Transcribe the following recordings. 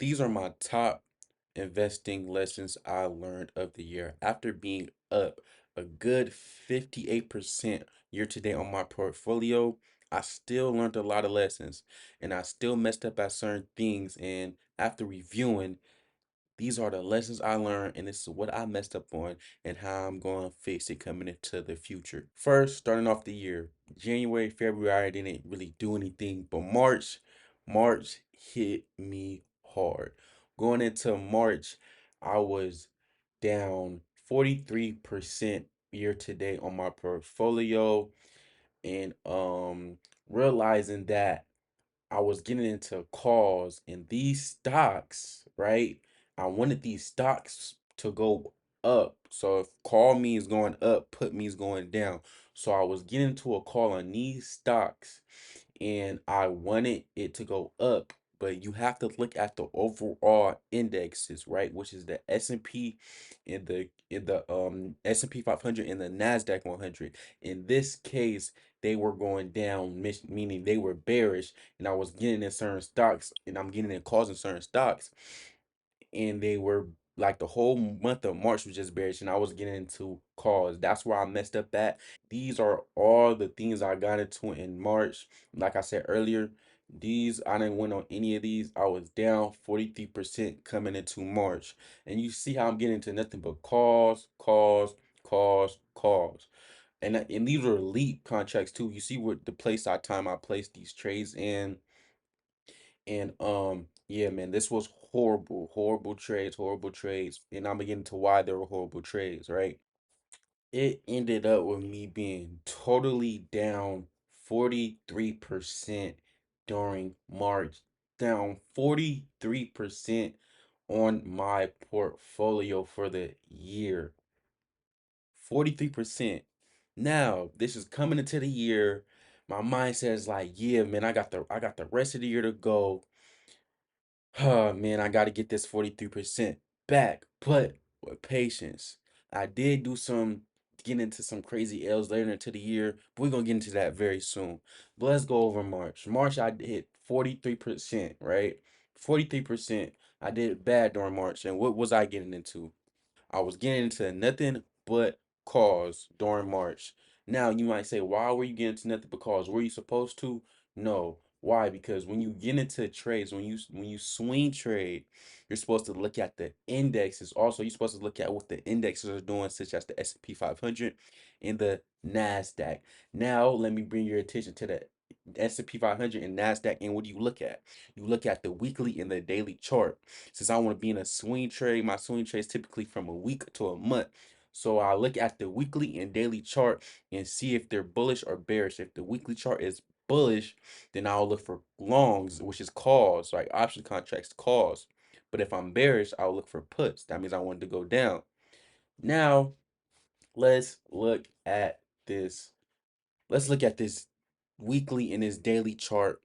These are my top investing lessons I learned of the year. After being up a good 58% year to date on my portfolio, I still learned a lot of lessons and I still messed up at certain things. And after reviewing, these are the lessons I learned, and this is what I messed up on and how I'm going to fix it coming into the future. First, starting off the year, January, February, I didn't really do anything, but March hit me hard. Going into March, I was down 43% year to date on my portfolio, and realizing that I was getting into calls and these stocks, right? I wanted these stocks to go up. So if call means going up, put means going down. So I was getting into a call on these stocks and I wanted it to go up, but you have to look at the overall indexes, right? Which is the S&P and the S&P 500 and the Nasdaq 100. In this case, they were going down, meaning they were bearish, and I was getting in certain stocks, and I'm getting in calls in certain stocks, and they were like the whole month of March was just bearish, and I was getting into calls. That's where I messed up at. These are all the things I got into in March. Like I said earlier, these I didn't win on any of these. I was down 43% coming into March. And you see how I'm getting into nothing but calls, calls, calls, calls. And these were elite contracts too. You see what the place I placed these trades in. And yeah, man, this was horrible, horrible trades. And I'm getting to why they were horrible trades, right? It ended up with me being totally down 43% during March, down 43% on my portfolio for the year. 43%. Now, this is coming into the year. My mind says like, yeah, man, I got the rest of the year to go. Oh man, I got to get this 43% back, but with patience. I did do some get into some crazy L's later into the year, but we're gonna get into that very soon. But let's go over March. March, I hit 43%, right? 43%. I did bad during March. And what was I getting into? I was getting into nothing but calls during March. Now you might say, why were you getting into nothing but calls? Were you supposed to? No. Why? Because when you get into trades, when you swing trade, you're supposed to look at the indexes. Also, you're supposed to look at what the indexes are doing, such as the S&P 500 and the Nasdaq. Now, let me bring your attention to the S&P 500 and Nasdaq. And what do you look at? You look at the weekly and the daily chart. Since I want to be in a swing trade, my swing trade is typically from a week to a month. So I look at the weekly and daily chart and see if they're bullish or bearish. If the weekly chart is bullish, then I'll look for longs, which is calls, right? Option contracts, calls. But if I'm bearish, I'll look for puts. That means I want to go down. Now, let's look at this let's look at this weekly and this daily chart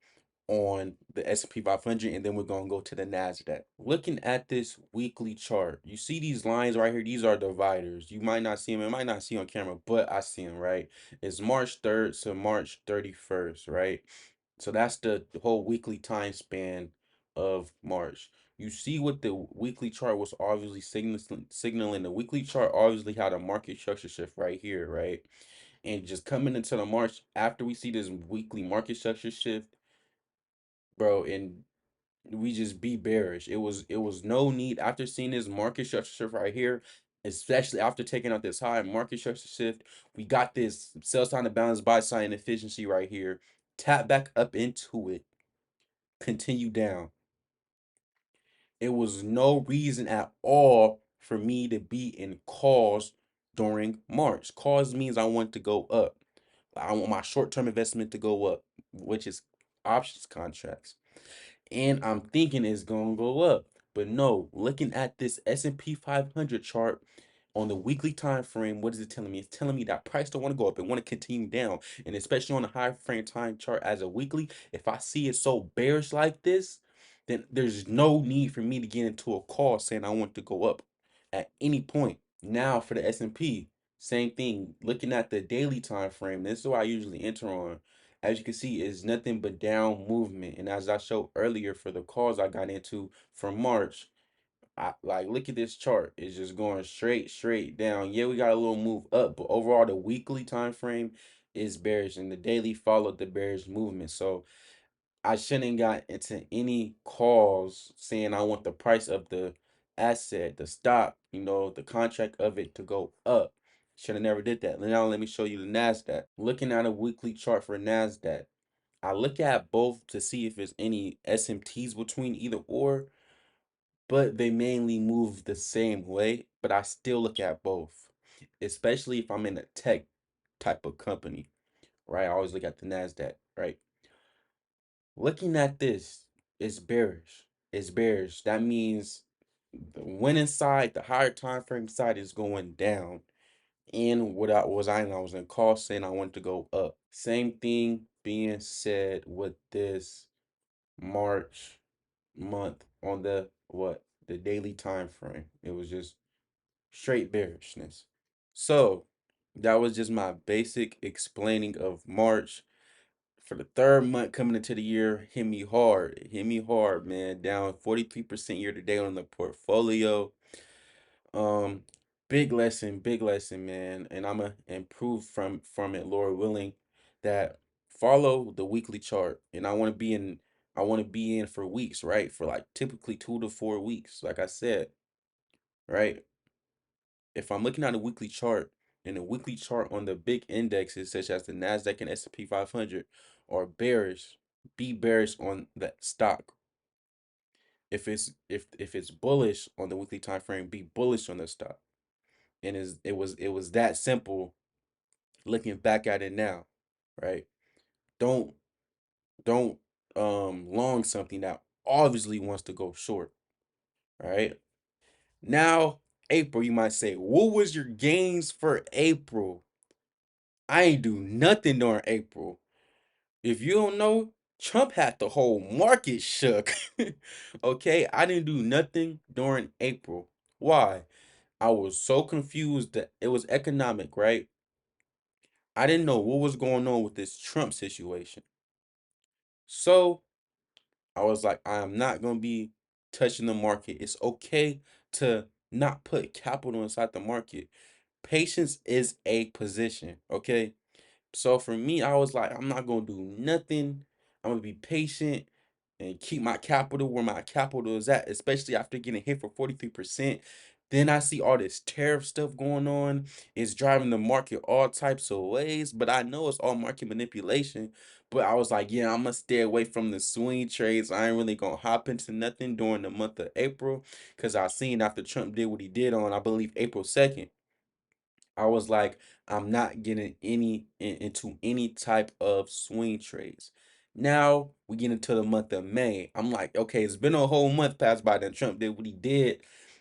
on the S&P 500, and then we're going to go to the Nasdaq. Looking at this weekly chart, you see these lines right here. These are dividers. You might not see them. It might not see on camera, but I see them, right? It's March 3rd to March 31st, right? So that's the whole weekly time span of March. You see what the weekly chart was obviously signaling. The weekly chart obviously had a market structure shift right here, right? And just coming into the March after we see this weekly market structure shift, bro, and we just be bearish. It was no need after seeing this market structure shift right here, especially after taking out this high market structure shift. We got this sell sign to balance, buy sign efficiency right here. Tap back up into it, continue down. It was no reason at all for me to be in calls during March. Calls means I want to go up. I want my short-term investment to go up, which is options contracts. And I'm thinking it's gonna go up. But no, looking at this S&P 500 chart on the weekly time frame, what is it telling me? It's telling me that price don't want to go up and want to continue down. And especially on the high frame time chart as a weekly, if I see it so bearish like this, then there's no need for me to get into a call saying I want to go up at any point. Now for the S&P, same thing. Looking at the daily time frame, this is what I usually enter on. as you can see, is nothing but down movement. And as I showed earlier for the calls I got into from March, I like look at this chart. It's just going straight down. Yeah, we got a little move up, but overall the weekly time frame is bearish and the daily followed the bearish movement. So I shouldn't got into any calls saying I want the price of the asset, the stock, the contract of it to go up. Should have never did that. Now let me show you the NASDAQ. Looking at a weekly chart for NASDAQ, I look at both to see if there's any SMTs between either or, but they mainly move the same way. But I still look at both, especially if I'm in a tech type of company, right? I always look at the NASDAQ, right? Looking at this, it's bearish. It's bearish. That means the winning side, the higher time frame side is going down. And what I was in call saying I want to go up. Same thing being said with this March month on the daily time frame. It was just straight bearishness. So that was just my basic explaining of March. For the third month coming into the year, hit me hard. It hit me hard, man. Down 43% year to date on the portfolio. Um, big lesson, man. And I'ma improve from it, Lord willing, that follow the weekly chart. And I want to be in for weeks, right? For like typically 2 to 4 weeks, like I said, right? If I'm looking at a weekly chart and a weekly chart on the big indexes such as the Nasdaq and S&P 500 are bearish, be bearish on that stock. If it's bullish on the weekly time frame, be bullish on the stock. And it was that simple looking back at it now, right? Don't don't long something that obviously wants to go short, right? Now, April, you might say, what was your gains for April? I ain't do nothing during April. If you don't know, Trump had the whole market shook. Okay, I didn't do nothing during April. Why? I was so confused that it was economic, right? I didn't know what was going on with this Trump situation. So I was like, I am not going to be touching the market. It's okay to not put capital inside the market. Patience is a position, okay? So for me, I was like, I'm not gonna do nothing. I'm gonna be patient and keep my capital where my capital is at, especially after getting hit for 43%. Then I see all this tariff stuff going on. It's driving the market all types of ways, but I know it's all market manipulation. But I was like, yeah, I'm gonna stay away from the swing trades. I ain't really gonna hop into nothing during the month of April because I seen after Trump did what he did on, I believe, April 2nd. I was like, I'm not getting into any type of swing trades. Now we get into the month of May. I'm like, okay, it's been a whole month passed by. Then Trump did what he did.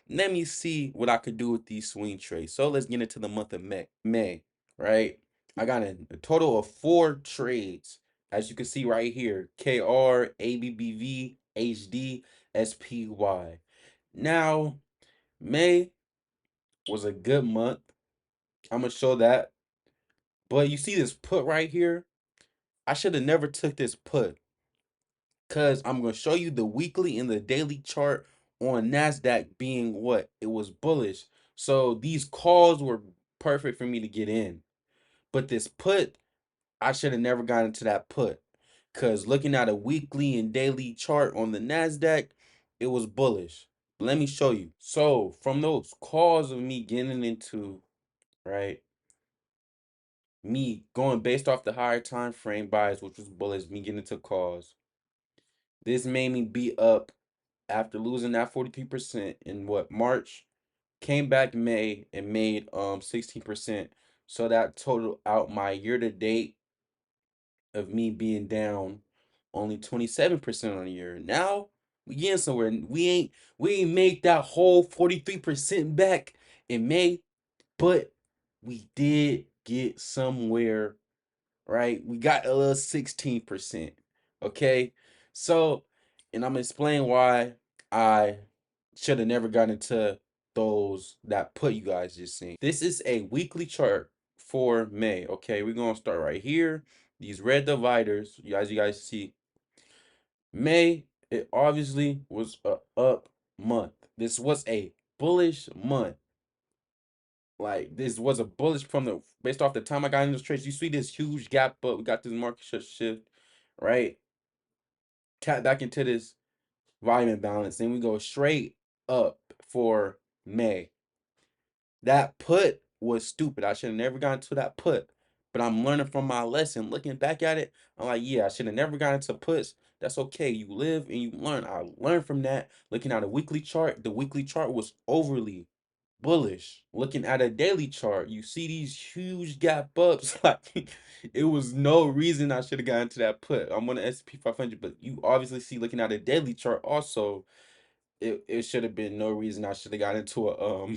Let me see what I could do with these swing trades. So let's get into the month of May. Right? I got a total of 4 trades. As you can see right here, KR, ABBV, HD, SPY. Now, May was a good month. I'm gonna show that. But you see this put right here? I should have never took this put because I'm going to show you the weekly and the daily chart on NASDAQ being what? It was bullish. So these calls were perfect for me to get in. But this put, I should have never gotten into that put because looking at a weekly and daily chart on the NASDAQ, it was bullish. Let me show you. So from those calls of me getting into, right? Me going based off the higher time frame buys, which was bullish, me getting into calls. This made me be up after losing that 43% in what March, came back May and made 16%. So that totaled out my year to date of me being down only 27% on the year. Now we getting somewhere. We ain't made that whole 43% back in May, but we did get somewhere, right? We got a little 16%. Okay. So, and I'm gonna explain why I should have never gotten into those that put you guys just seen. This is a weekly chart for May. Okay, we're gonna start right here. these red dividers, as you guys see, May, it obviously was a up month. This was a bullish month. Like this was a bullish from the based off the time I got in those trades. You see this huge gap, but we got this market shift, right? Tap back into this volume imbalance. Then we go straight up for May. That put was stupid. I should have never gotten to that put. But I'm learning from my lesson. Looking back at it, I'm like, yeah, I should have never gotten to puts. That's okay. You live and you learn. I learned from that. Looking at a weekly chart, the weekly chart was overly bullish. Looking at a daily chart, you see these huge gap ups. Like it was no reason I should have gotten to that put. I'm on the S&P 500, but you obviously see looking at a daily chart also it should have been no reason I should have got into a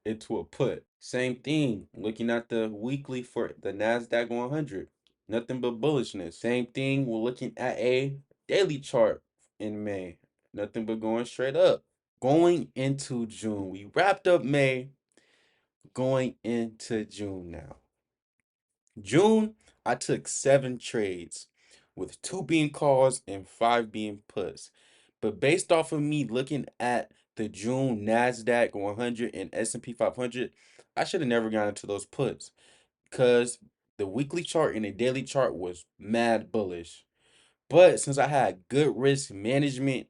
into a put. Same thing, looking at the weekly for the Nasdaq 100, nothing but bullishness. Same thing, we're looking at a daily chart in May, nothing but going straight up. Going into June, we wrapped up May, going into June now. June, I took 7 trades, with 2 being calls and 5 being puts. But based off of me looking at the June Nasdaq 100 and S&P 500, I should have never gotten into those puts because the weekly chart and the daily chart was mad bullish. But since I had good risk management,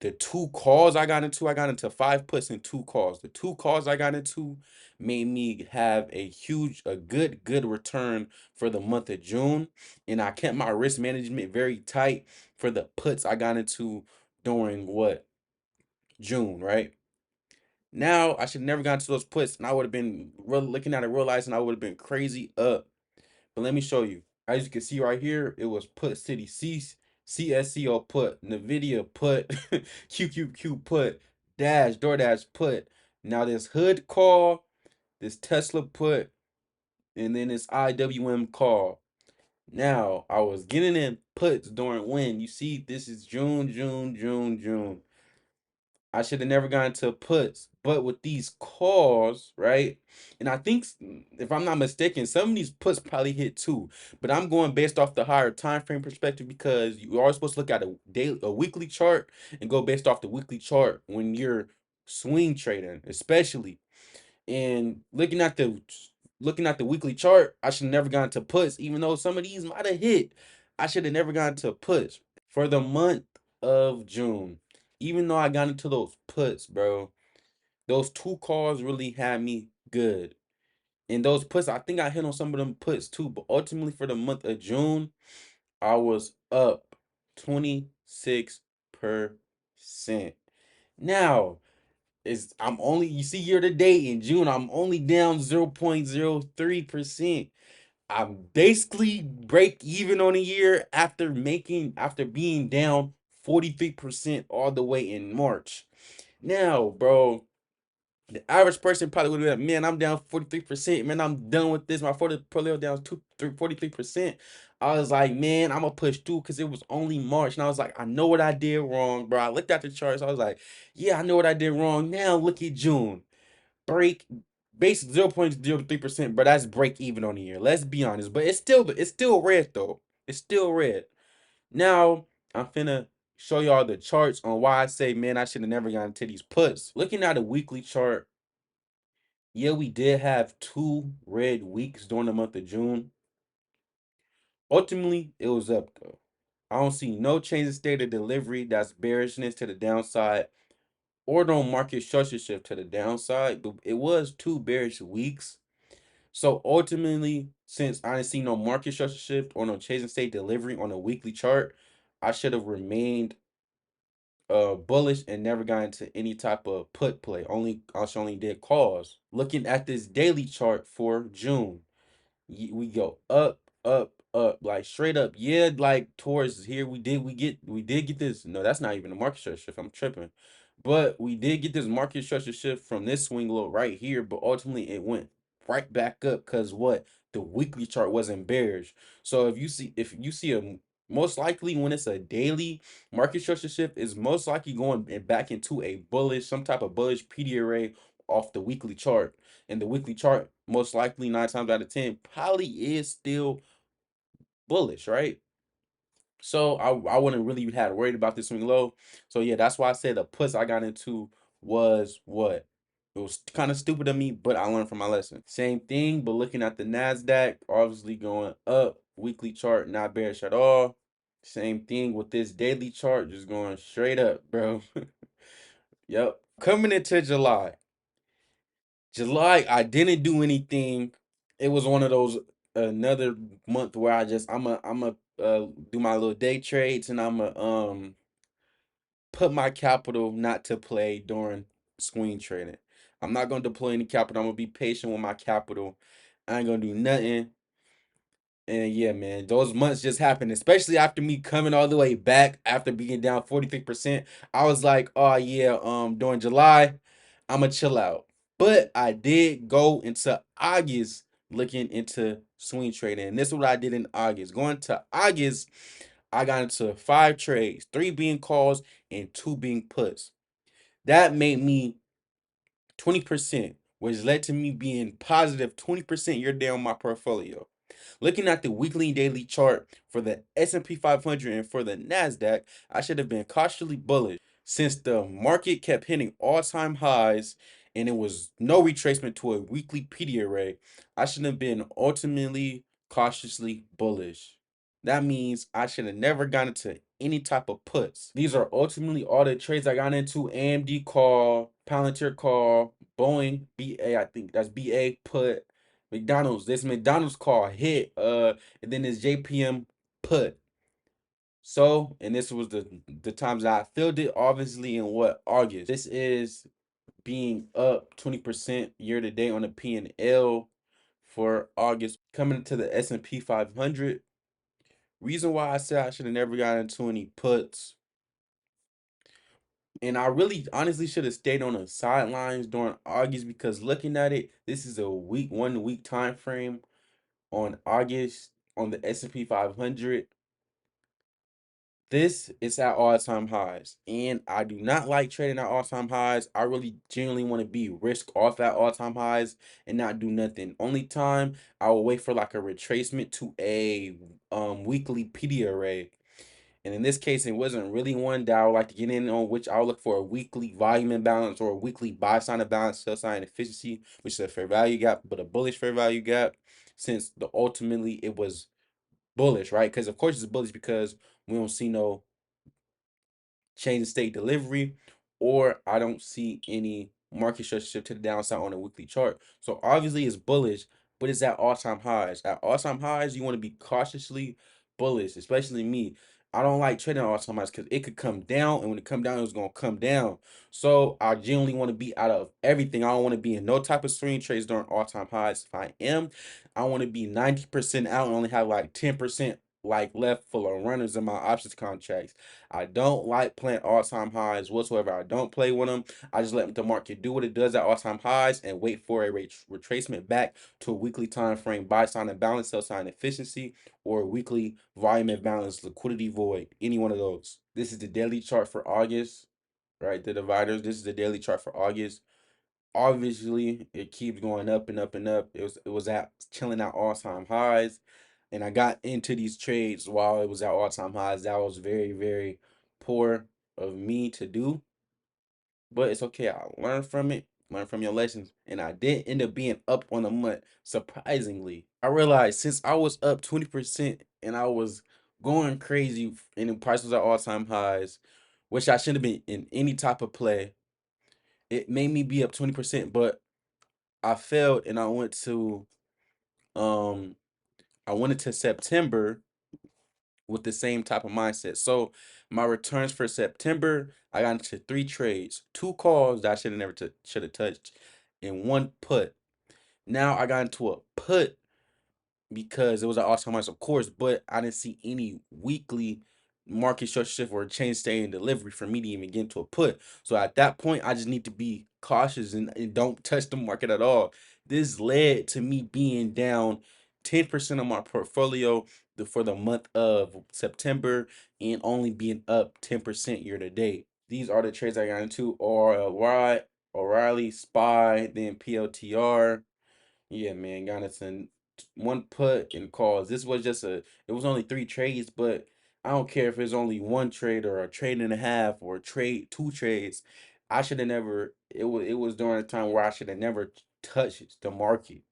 the 2 calls I got into 5 puts and 2 calls. The 2 calls I got into made me have a good return for the month of June. And I kept my risk management very tight for the puts I got into during what? June, right? Now I should never got into those puts and I would have been looking at it, realizing I would have been crazy up. But let me show you. As you can see right here, it was put city CSCO put, NVIDIA put, QQQ put, Dash, DoorDash put. Now this hood call, this Tesla put, and then this IWM call. Now I was getting in puts during when you see this is June. I should have never gotten to puts. But with these calls, right? And I think if I'm not mistaken, some of these puts probably hit too. But I'm going based off the higher time frame perspective because you are supposed to look at a weekly chart and go based off the weekly chart when you're swing trading, especially. And looking at the weekly chart, I should have never gotten to puts, even though some of these might have hit. I should have never gotten to puts for the month of June. Even though I got into those puts, bro, those 2 calls really had me good. And those puts, I think I hit on some of them puts too. But ultimately, for the month of June, I was up 26%. Now, I'm only you see year to date in June, I'm only down 0.03%. I'm basically break even on a year after being down 43% all the way in March. Now, bro, the average person probably would have been, man, I'm down 43%. Man, I'm done with this. My portfolio down 43%. I was like, man, I'm gonna push through because it was only March. And I was like, I know what I did wrong, bro. I looked at the charts. I was like, yeah, I know what I did wrong. Now look at June. Break base 0.03%, but that's break even on the year. Let's be honest. But it's still red though. It's still red. Now I'm finna show y'all the charts on why I say, man, I should have never gotten to these puts. Looking at a weekly chart, yeah, we did have 2 red weeks during the month of June. Ultimately, it was up though. I don't see no change in state of delivery that's bearishness to the downside or no market structure shift to the downside, but it was 2 bearish weeks. So ultimately, since I didn't see no market structure shift or no change in state delivery on a weekly chart, I should have remained bullish and never got into any type of put play. I only did calls. Looking at this daily chart for June, we go up, like straight up. Yeah, like towards here we did get this. No, that's not even a market structure shift. I'm tripping. But we did get this market structure shift from this swing low right here, but ultimately it went right back up because what? The weekly chart wasn't bearish. So if you see most likely when it's a daily market structure shift is most likely going back into a bullish, some type of bullish PD array off the weekly chart. And the weekly chart, most likely 9 times out of 10, probably is still bullish, right? So I wouldn't really had worried about this swing low. So yeah, that's why I said the puts I got into was what? It was kind of stupid of me, but I learned from my lesson. Same thing, but looking at the NASDAQ, obviously going up, weekly chart, not bearish at all. Same thing with this daily chart, just going straight up, bro. Yep. Coming into July. July, I didn't do anything. It was one of those another month where I'm a do my little day trades and I'm a put my capital not to play during swing trading. I'm not gonna deploy any capital. I'm gonna be patient with my capital. I ain't gonna do nothing. And yeah, man, those months just happened, especially after me coming all the way back after being down 43%. I was like, oh yeah, during July, I'ma chill out. But I did go into August looking into swing trading. And this is what I did in August. Going to August, I got into 5 trades, 3 being calls and 2 being puts. That made me 20%, which led to me being positive 20% year day on my portfolio. Looking at the weekly and daily chart for the S&P 500 and for the NASDAQ, I should have been cautiously bullish since the market kept hitting all-time highs and it was no retracement to a weekly PD array. I should have been ultimately cautiously bullish. That means I should have never gone into any type of puts. These are ultimately all the trades I got into: AMD call, Palantir call, Boeing, BA, I think that's BA put, McDonald's, this McDonald's call hit, and then this JPM put. So, and this was the times that I filled it, obviously in what, August. This is being up 20% year to date on the P&L for August. Coming to the S&P 500. Reason why I said I should have never got into any puts, and I really honestly should have stayed on the sidelines during August, because looking at it, this is a week, 1 week time frame on August on the S&P 500. This is at all-time highs, and I do not like trading at all-time highs. I really genuinely want to be risk off at all-time highs and not do nothing. Only time I will wait for like a retracement to a weekly PD array. And in this case, it wasn't really one that I would like to get in on, which I'll look for a weekly volume imbalance or a weekly buy sign imbalance, sell sign efficiency, which is a fair value gap, but a bullish fair value gap, since the ultimately it was bullish, right? Because of course it's bullish because we don't see no change in state delivery, or I don't see any market structure shift to the downside on a weekly chart. So obviously it's bullish, but it's at all-time highs. At all-time highs, you want to be cautiously bullish, especially me. I don't like trading all-time highs because it could come down, and when it come down, it's gonna come down. So I generally want to be out of everything. I don't want to be in no type of swing trades during all-time highs. If I am, I want to be 90% out and only have like 10% like left full of runners in my options contracts. I don't like playing all-time highs whatsoever. I don't play with them. I just let the market do what it does at all-time highs and wait for a retracement back to a weekly time frame buy sign and balance, sell sign efficiency, or a weekly volume and balance liquidity void. Any one of those. This is the daily chart for August, right? The dividers. This is the daily chart for August. Obviously, it keeps going up and up and up. It was at chilling at all-time highs, and I got into these trades while it was at all-time highs. That was very, very poor of me to do, but it's okay. I learned from it, learn from your lessons, and I did end up being up on the month. Surprisingly, I realized since I was up 20% and I was going crazy and the price was at all-time highs, which I shouldn't have been in any type of play. It made me be up 20%, but I failed and um I went into September with the same type of mindset. So my returns for September, I got into 3 trades, 2 calls that I should have touched, and 1 put. Now I got into a put because it was an all-time highs, of course, but I didn't see any weekly market structure shift or change stay in delivery for me to even get into a put. So at that point, I just need to be cautious and don't touch the market at all. This led to me being down 10% of my portfolio for the month of September and only being up 10% year to date. These are the trades I got into: O'Reilly, SPY, then PLTR. Yeah, man, got into one put in calls. This was just it was only 3 trades, but I don't care if it's only one trade or a trade and a half or a trade, 2 trades. I should have never, it was during a time where I should have never touched the market.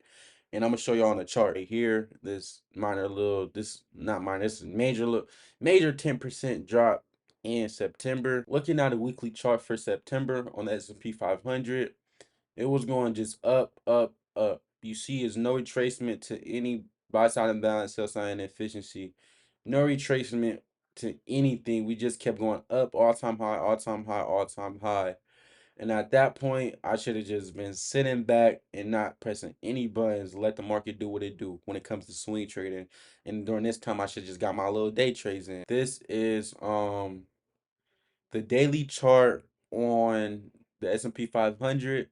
And I'm gonna show you on the chart right here. This minor little, this not minor, this is major 10% drop in September. Looking at a weekly chart for September on the S&P 500, it was going just up, up, up. You see, is no retracement to any buy side imbalance, sell side inefficiency. No retracement to anything. We just kept going up, all time high, all time high, all time high. And at that point, I should have just been sitting back and not pressing any buttons, let the market do what it do when it comes to swing trading. And during this time, I should just got my little day trades in. This is the daily chart on the S&P 500.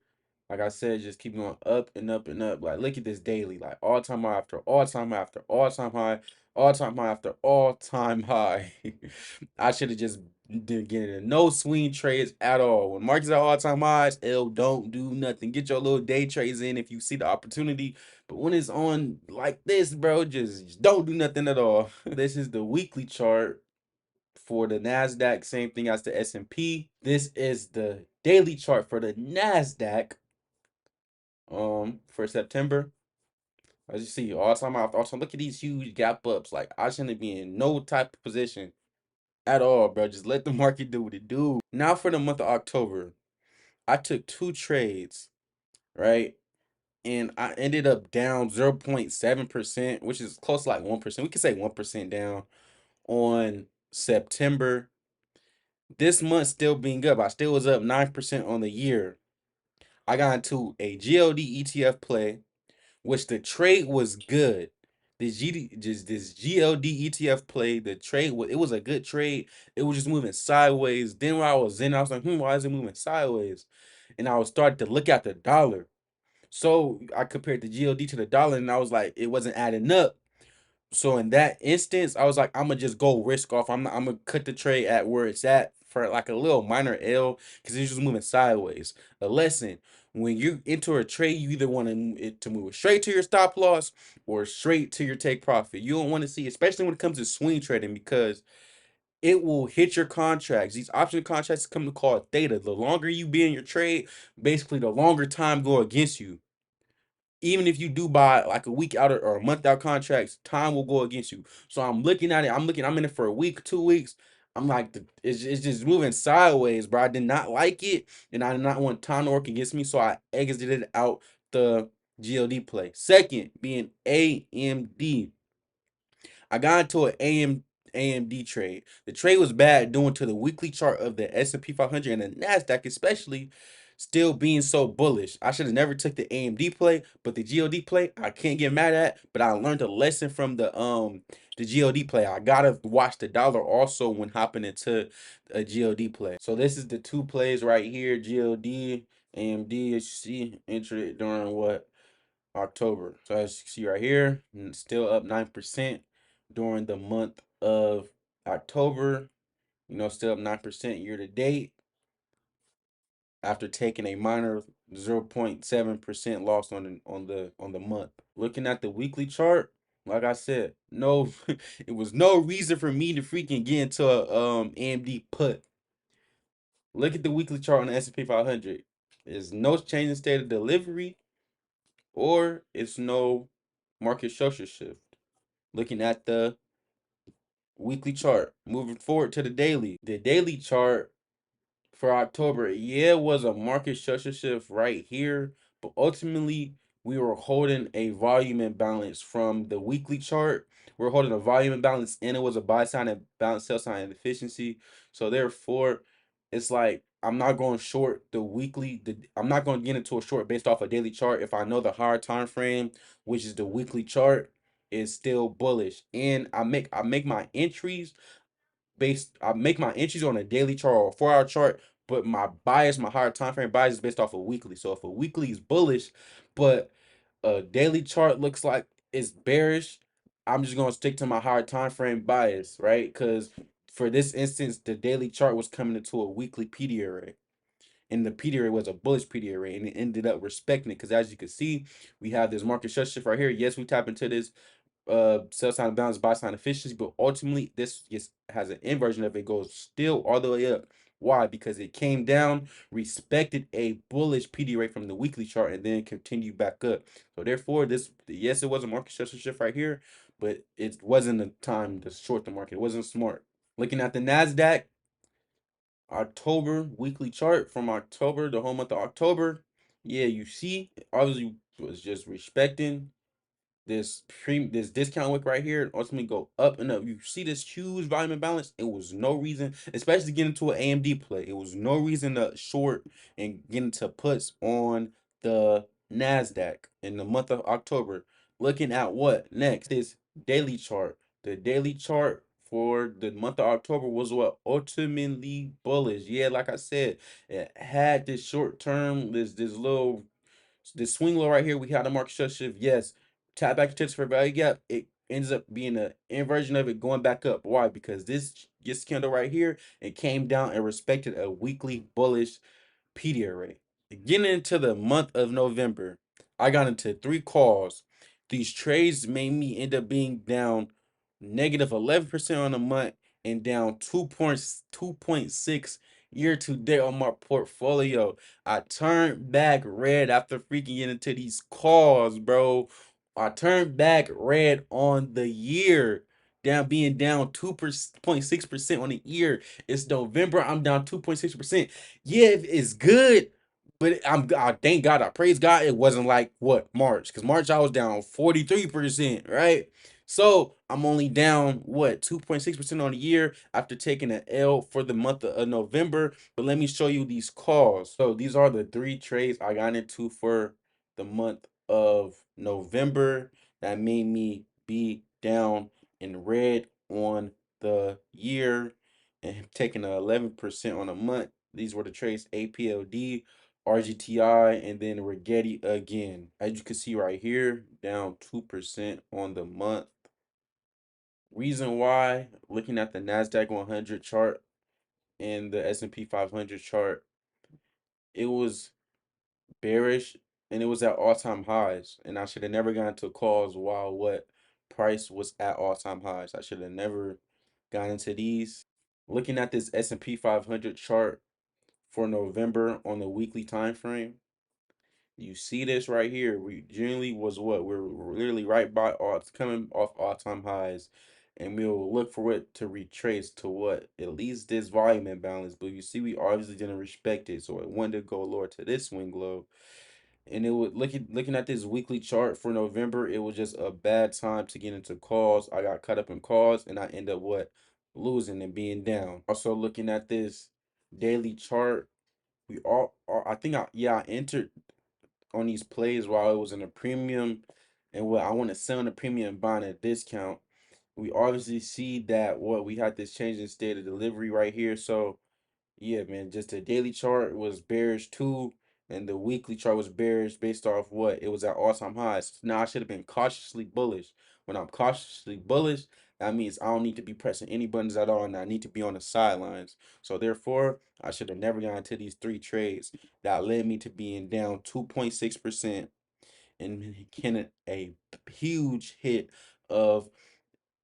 Like I said, just keep going up and up and up. Like, look at this daily, like all time high after all time high after all time high, all time high after all time high. I should have just didn't get into no swing trades at all. When markets are all time highs, don't do nothing. Get your little day trades in if you see the opportunity. But when it's on like this, bro, just don't do nothing at all. This is the weekly chart for the Nasdaq, same thing as the S&P. This is the daily chart for the Nasdaq for September. As you see, all time after all time, look at these huge gap ups. Like, I shouldn't be in no type of position at all, bro. Just let the market do what it do. Now for the month of October, I took 2 trades, right? And I ended up down 0.7%, which is close to like 1%. We could say 1% down on September. This month still being up. I still was up 9% on the year. I got into a GLD ETF play, which the trade was good. This GLD ETF play, the trade was, it was a good trade. It was just moving sideways. Then when I was in, I was like, why is it moving sideways? And I was starting to look at the dollar. So I compared the GLD to the dollar, and I was like, it wasn't adding up. So in that instance, I was like, I'm gonna just go risk off. I'm gonna cut the trade at where it's at for like a little minor L because it's just moving sideways. A lesson: when you enter a trade, you either want it to move straight to your stop loss or straight to your take profit. You don't want to see, especially when it comes to swing trading, because it will hit your contracts. These option contracts come to call theta. The longer you be in your trade, basically the longer time go against you. Even if you do buy like a week out or a month out contracts, time will go against you. So I'm looking at it. I'm in it for a week, 2 weeks. I'm like, it's just moving sideways, bro. I did not like it, and I did not want time to work against me. So I exited out the GLD play. Second being AMD. I got into an AMD trade. The trade was bad due to the weekly chart of the S&P 500 and the Nasdaq, especially still being so bullish. I should have never took the AMD play, but the GOD play I can't get mad at. But I learned a lesson from the GOD play. I gotta watch the dollar also when hopping into a GOD play. So this is the 2 plays right here: GOD, AMD. As you see, entered during what? October. So as you can see right here, still up 9% during the month of October. Still up 9% year to date after taking a minor 0.7% loss on the month. Looking at the weekly chart, like I said, no, it was no reason for me to freaking get into a AMD put. Look at the weekly chart on the S&P 500. There's no change in state of delivery, or it's no market structure shift. Looking at the weekly chart, moving forward to the daily. The daily chart for October, yeah, it was a market structure shift right here, but ultimately we were holding a volume imbalance from the weekly chart. We're holding a volume imbalance, and it was a buy sign and balance, sell sign and efficiency. So therefore, it's like I'm not going short the weekly. I'm not going to get into a short based off a daily chart if I know the higher time frame, which is the weekly chart, is still bullish, and I make my entries I make my entries on a daily chart or a 4-hour chart, but my higher time frame bias is based off a weekly. So if a weekly is bullish, but a daily chart looks like it's bearish, I'm just gonna stick to my higher time frame bias, right? Because for this instance, the daily chart was coming into a weekly PD array. and the PD rate was a bullish PD rate, and it ended up respecting it because as you can see, we have this market shut shift right here. Yes, we tap into this sell sign of balance, buy sign efficiency, but ultimately this just has an inversion of it, goes still all the way up. Why? Because it came down, respected a bullish PD rate from the weekly chart, and then continued back up. So therefore, this, yes, it was a market structure shift right here, but it wasn't the time to short the market. It wasn't smart. Looking at the Nasdaq October weekly chart from October, the whole month of October, yeah, you see, obviously was just respecting this discount wick right here and ultimately go up and up. You see this huge volume imbalance. It was no reason, especially getting into an AMD play. It was no reason to short and get into puts on the Nasdaq in the month of October. Looking at what next is daily chart. The daily chart for the month of October was what ultimately bullish. Yeah, like I said, it had this short term, this swing low right here. We had a market shut shift. Yes, tap back into for value gap. It ends up being an inversion of it going back up. Why? Because this candle right here, it came down and respected a weekly bullish PD array. Getting into the month of November, I got into 3 calls. These trades made me end up being down negative 11% on the month and down 2.6 year to date on my portfolio. I turned back red after freaking getting into these calls, bro. I turned back red on the year, down being down 2.6% on the year. It's November. I'm down 2.6%. Yeah, it's good, but I thank God, I praise God. It wasn't like what March, because March I was down 43%, right? So I'm only down what 2.6% on the year after taking an L for the month of November. But let me show you these calls. So these are the 3 trades I got into for the month of November that made me be down in red on the year and taking a 11% on a month. These were the trades APLD, RGTI, and then Rigetti again. As you can see right here, down 2% on the month. Reason why, looking at the NASDAQ 100 chart and the S&P 500 chart, it was bearish and it was at all-time highs. And I should have never gotten into calls while what price was at all-time highs. I should have never gotten into these. Looking at this S&P 500 chart for November on the weekly time frame, you see this right here. We generally was what we're literally right by all coming off all-time highs, and we'll look for it to retrace to what at least this volume imbalance. But you see, we obviously didn't respect it, so it wanted to go lower to this swing low. And it would looking at this weekly chart for November, it was just a bad time to get into calls. I got caught up in calls, and I end up what losing and being down. Also looking at this daily chart, we I think I entered on these plays while it was in a premium and what I want to sell in a premium buying at a discount. We obviously see that what we had this change in state of delivery right here. So yeah, man, just the daily chart was bearish too, and the weekly chart was bearish based off what it was at all-time highs. Now I should have been cautiously bullish. When I'm cautiously bullish, that means I don't need to be pressing any buttons at all, and I need to be on the sidelines. So therefore, I should have never gone into these 3 trades that led me to being down 2.6% and getting a huge hit of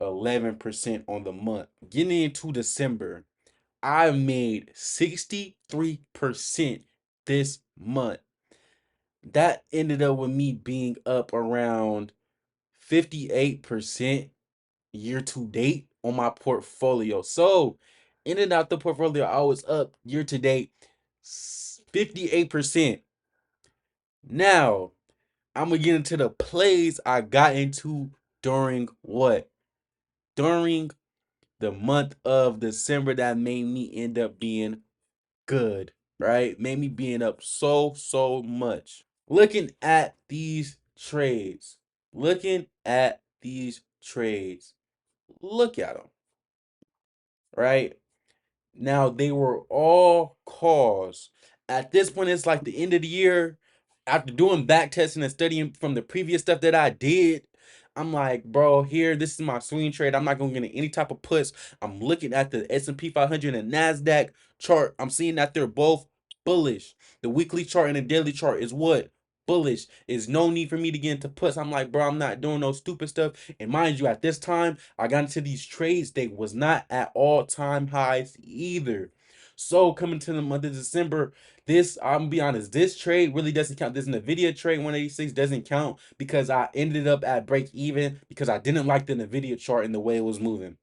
11% on the month. Getting into December, I made 63% this month. That ended up with me being up around 58% year to date on my portfolio. So, in and out the portfolio, I was up year to date 58%. Now, I'm gonna get into the plays I got into during what? During the month of December that made me end up being good, right? Made me being up so much. Looking at these trades, looking at these trades, look at them, right? Now they were all calls. At this point, it's like the end of the year. After doing back testing and studying from the previous stuff that I did, I'm like, bro, here, this is my swing trade. I'm not gonna get any type of puts. I'm looking at the S&P 500 and NASDAQ chart. I'm seeing that they're both bullish. The weekly chart and the daily chart is what? Bullish. Is no need for me to get into puts. I'm like, bro, I'm not doing no stupid stuff. And mind you, at this time, I got into these trades. They was not at all-time highs either. So coming to the month of December, this, I'm gonna be honest, this trade really doesn't count. This Nvidia trade 186 doesn't count because I ended up at break even because I didn't like the Nvidia chart and the way it was moving.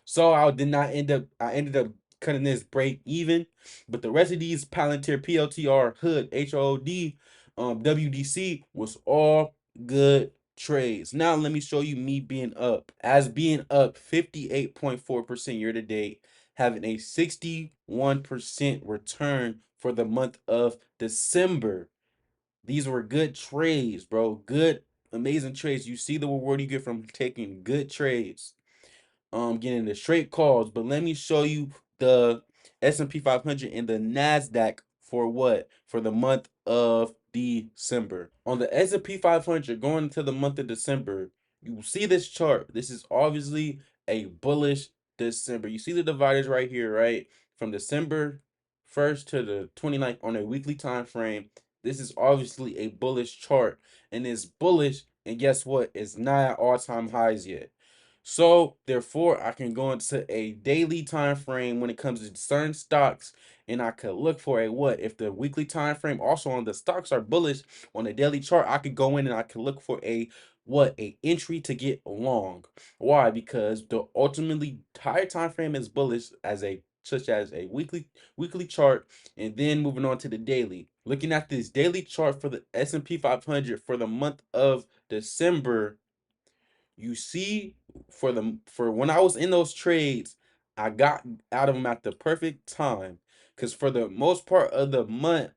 So I ended up cutting this break even. But the rest of these Palantir, PLTR, Hood, HOD, WDC was all good trades. Now let me show you me being up. As being up 58.4% year to date, having a 61% return for the month of December. These were good trades, bro. Good, amazing trades. You see the reward you get from taking good trades, getting the straight calls. But let me show you the S&P 500 and the Nasdaq for what? For the month of December. On the S&P 500 going into the month of December, you see this chart. This is obviously a bullish December. You see the dividers right here, right? From December 1st to the 29th on a weekly time frame. This is obviously a bullish chart, and it's bullish, and guess what? It's not at all-time highs yet. So therefore, I can go into a daily time frame when it comes to certain stocks, and I could look for a what? If the weekly time frame also on the stocks are bullish on the daily chart, I could go in and I could look for a what? A entry to get long. Why? Because the ultimately higher time frame is bullish as a such as a weekly chart, and then moving on to the daily. Looking at this daily chart for the S&P 500 for the month of December, you see, for when I was in those trades, I got out of them at the perfect time. Because for the most part of the month,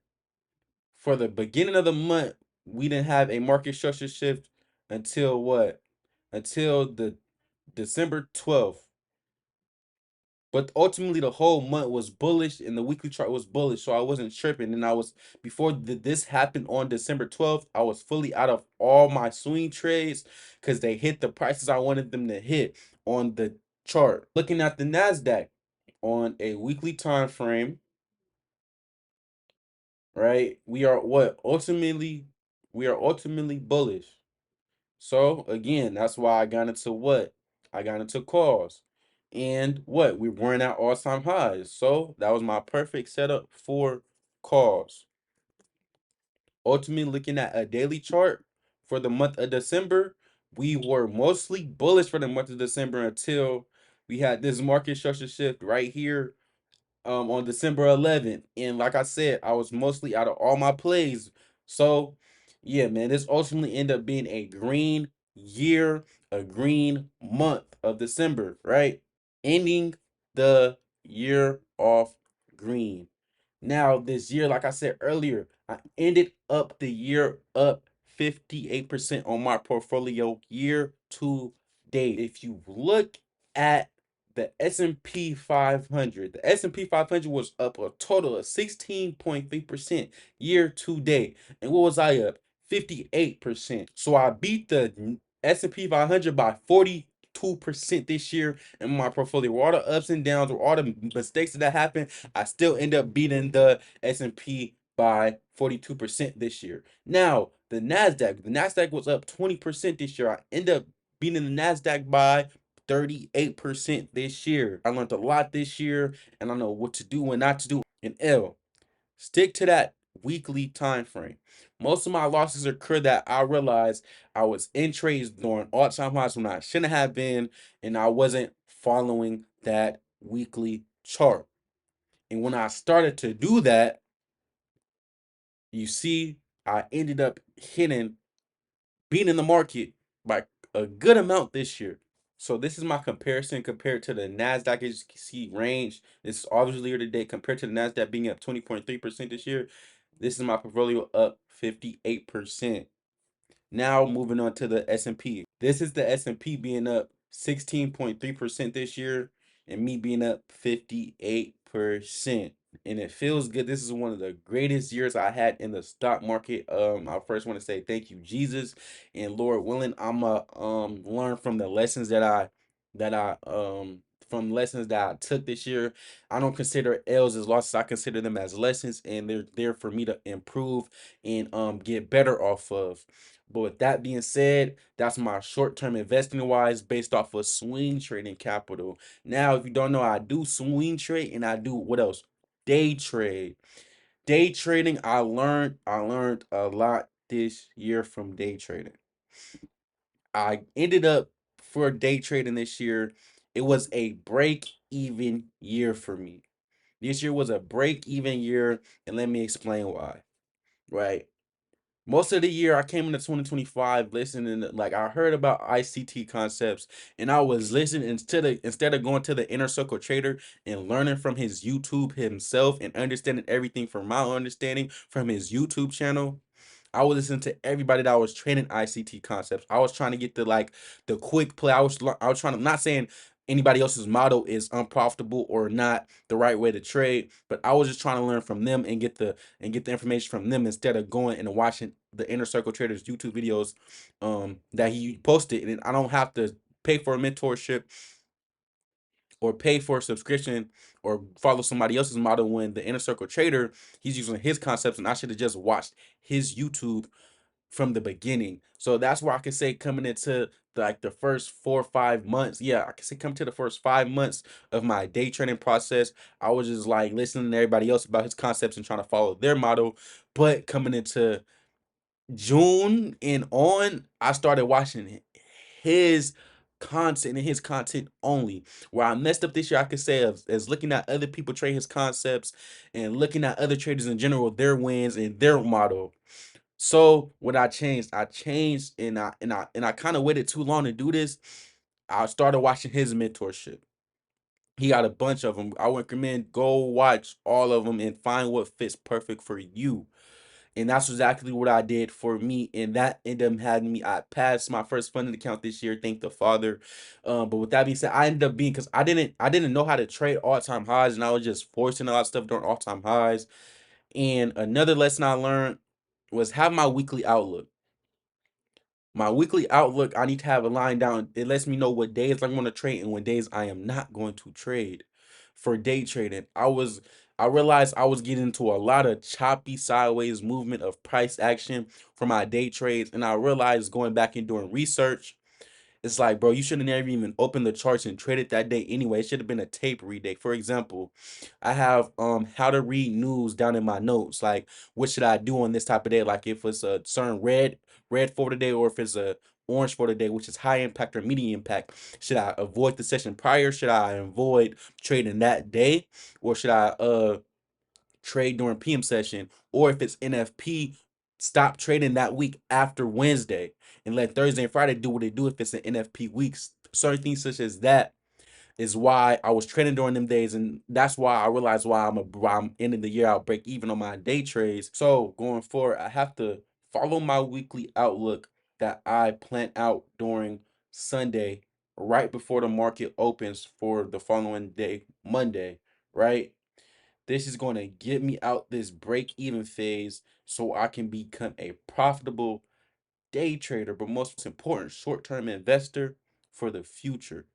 for the beginning of the month, we didn't have a market structure shift until what? Until the December 12th. But ultimately, the whole month was bullish, and the weekly chart was bullish, so I wasn't tripping. And I was before this happened on December 12th, I was fully out of all my swing trades because they hit the prices I wanted them to hit on the chart. Looking at the Nasdaq on a weekly time frame, right? We are what? Ultimately, we are ultimately bullish. So again, that's why I got into what? I got into calls. And what? We weren't at all-time highs. So that was my perfect setup for calls. Ultimately, looking at a daily chart for the month of December, we were mostly bullish for the month of December until we had this market structure shift right here on December 11th. And like I said, I was mostly out of all my plays. So yeah, man, this ultimately ended up being a green year, a green month of December, right? Ending the year off green. Now, this year, like I said earlier, I ended up the year up 58% on my portfolio year to date. If you look at the S&P 500, the S&P 500 was up a total of 16.3% year to date. And what was I up? 58%. So I beat the S&P 500 by 42% this year in my portfolio. With all the ups and downs, with all the mistakes that happened, I still end up beating the S&P by 42% this year. Now, the Nasdaq was up 20% this year. I end up beating the Nasdaq by 38% this year. I learned a lot this year, and I know what to do and not to do. And stick to that weekly time frame. Most of my losses occurred that I realized I was in trades during all-time highs when I shouldn't have been, and I wasn't following that weekly chart. And when I started to do that, you see, I ended up beating the market by a good amount this year. So this is my comparison compared to the Nasdaq. As you can see, range. This is obviously year to date compared to the Nasdaq being up 20.3% this year. This is my portfolio up 58%. Now moving on to the S&P. This is the S&P being up 16.3% this year, and me being up 58%. And it feels good. This is one of the greatest years I had in the stock market. I first want to say thank you, Jesus, and Lord willing, I'ma learn from the lessons that I from lessons that I took this year. I don't consider L's as losses. I consider them as lessons, and they're there for me to improve and get better off of. But with that being said, that's my short-term investing wise based off of swing trading capital. Now, if you don't know, I do swing trade and I do what else? Day trade. Day trading, I learned a lot this year from day trading. I ended up for day trading this year, it was a break even year for me. This year was a break even year, and let me explain why. Right? Most of the year I came into 2025 listening like I heard about ICT concepts and I was listening instead of going to the inner circle trader and learning from his YouTube himself and understanding everything from my understanding from his YouTube channel. I was listening to everybody that was training ICT concepts. I was trying to get the quick play. I was trying to, not saying anybody else's model is unprofitable or not the right way to trade, but I was just trying to learn from them and get the information from them instead of going and watching the inner circle traders YouTube videos that he posted. And I don't have to pay for a mentorship or pay for a subscription or follow somebody else's model when the inner circle trader, he's using his concepts, and I should have just watched his YouTube from the beginning. So that's why I can say coming into like the first 4 or 5 months, yeah, I can say come to the first 5 months of my day trading process, I was just like listening to everybody else about his concepts and trying to follow their model. But coming into June and on, I started watching his content and his content only. Where I messed up this year, I could say, is looking at other people trade his concepts and looking at other traders in general, their wins and their model. So what I changed, and I kind of waited too long to do this. I started watching his mentorship. He got a bunch of them. I would recommend go watch all of them and find what fits perfect for you. And that's exactly what I did for me. And that ended up having me. I passed my first funded account this year, thank the Father. But with that being said, I ended up being because I didn't know how to trade all-time highs, and I was just forcing a lot of stuff during all-time highs. And another lesson I learned was have my weekly outlook. My weekly outlook, I need to have a line down. It lets me know what days I'm going to trade and what days I am not going to trade. For day trading, I realized I was getting into a lot of choppy sideways movement of price action for my day trades, and I realized going back and doing research, it's like, bro, you should have never even opened the charts and traded that day anyway. It should have been a tape read day. For example, I have how to read news down in my notes. Like, what should I do on this type of day? Like if it's a certain red for the day, or if it's a orange for the day, which is high impact or medium impact. Should I avoid the session prior? Should I avoid trading that day? Or should I trade during PM session, or if it's NFP, stop trading that week after Wednesday and let Thursday and Friday do what they do if it's an NFP weeks. Certain things such as that is why I was trading during them days, and that's why I realized why I'm ending the year out break even on my day trades. So going forward, I have to follow my weekly outlook that I plan out during Sunday, right before the market opens for the following day, Monday, right? This is going to get me out this break even phase so I can become a profitable day trader, but most important, short term investor for the future.